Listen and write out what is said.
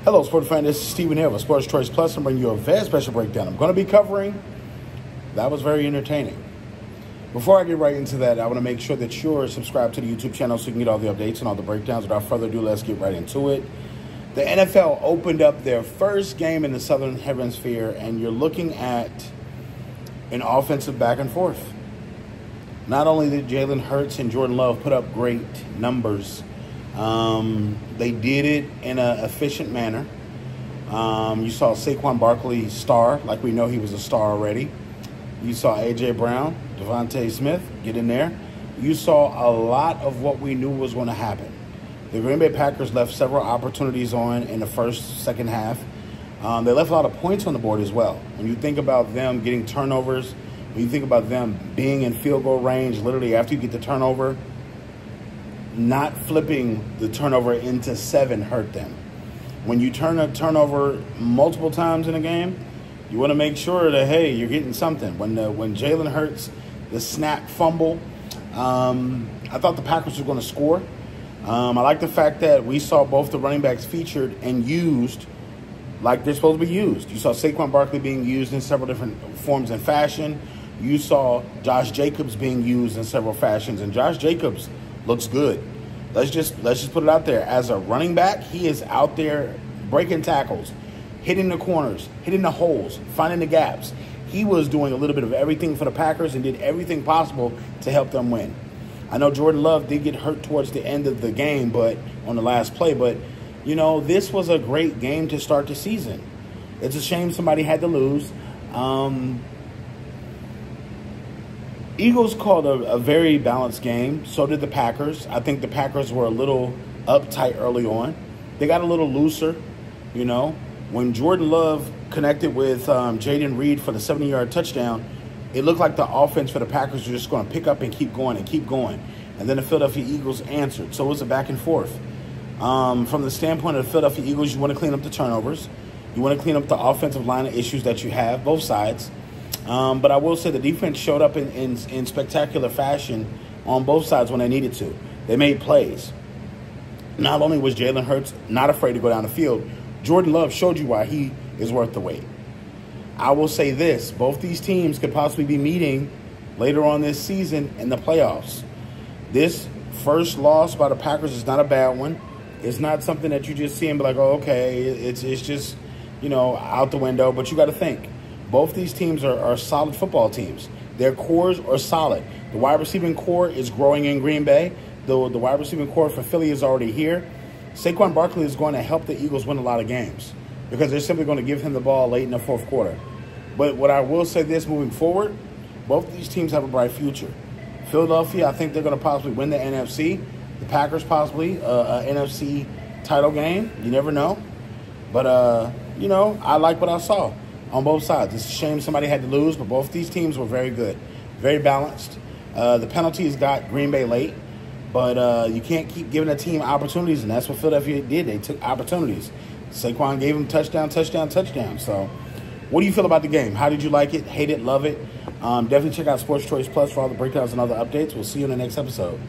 Hello, sports fan. This is Stephen Hill of Sports Choice Plus. I'm bringing you a very special breakdown. I'm going to be covering. That was very entertaining. Before I get right into that, I want to make sure that you're subscribed to the YouTube channel so you can get all the updates and all the breakdowns. Without further ado, let's get right into it. The NFL opened up their first game in the Southern Hemisphere, and you're looking at an offensive back and forth. Not only did Jalen Hurts and Jordan Love put up great numbers, they did it in an efficient manner. You saw Saquon Barkley star, like we know he was a star already. You saw A.J. Brown, Devontae Smith get in there. You saw a lot of what we knew was going to happen. The Green Bay Packers left several opportunities on in the second half. They left a lot of points on the board as well. When you think about them getting turnovers, when you think about them being in field goal range, literally after you get the turnover, not flipping the turnover into 7 hurt them. When you turn a turnover multiple times in a game, you want to make sure that, hey, you're getting something. When Jalen Hurts, the snap fumble, I thought the Packers were going to score. I like the fact that we saw both the running backs featured and used like they're supposed to be used. You saw Saquon Barkley being used in several different forms and fashion. You saw Josh Jacobs being used in several fashions, and Josh Jacobs looks good. Let's just put it out there. As a running back, he is out there breaking tackles, hitting the corners, hitting the holes, finding the gaps. He was doing a little bit of everything for the Packers and did everything possible to help them win. I know Jordan Love did get hurt towards the end of the game, but on the last play, but you know, this was a great game to start the season. It's a shame somebody had to lose. Eagles called a very balanced game. So did the Packers. I think the Packers were a little uptight early on. They got a little looser, you know. When Jordan Love connected with Jaden Reed for the 70-yard touchdown, it looked like the offense for the Packers were just going to pick up and keep going and keep going. And then the Philadelphia Eagles answered. So it was a back and forth. From the standpoint of the Philadelphia Eagles, you want to clean up the turnovers. You want to clean up the offensive line of issues that you have, both sides. But I will say the defense showed up in spectacular fashion on both sides when they needed to. They made plays. Not only was Jalen Hurts not afraid to go down the field, Jordan Love showed you why he is worth the wait. I will say this. Both these teams could possibly be meeting later on this season in the playoffs. This first loss by the Packers is not a bad one. It's not something that you just see and be like, oh, okay, it's just, you know, out the window. But you got to think. Both these teams are solid football teams. Their cores are solid. The wide receiving core is growing in Green Bay. The wide receiving core for Philly is already here. Saquon Barkley is going to help the Eagles win a lot of games because they're simply going to give him the ball late in the fourth quarter. But what I will say this moving forward, both these teams have a bright future. Philadelphia, I think they're going to possibly win the NFC. The Packers possibly an NFC title game. You never know. But, you know, I like what I saw on both sides. It's a shame somebody had to lose, but both these teams were very good, very balanced. The penalties got Green Bay late, but you can't keep giving a team opportunities, and that's what Philadelphia did. They took opportunities. Saquon gave them touchdown. So what do you feel about the game? How did you like it? Hate it? Love it? Definitely check out Sports Choice Plus for all the breakdowns and other updates. We'll see you in the next episode.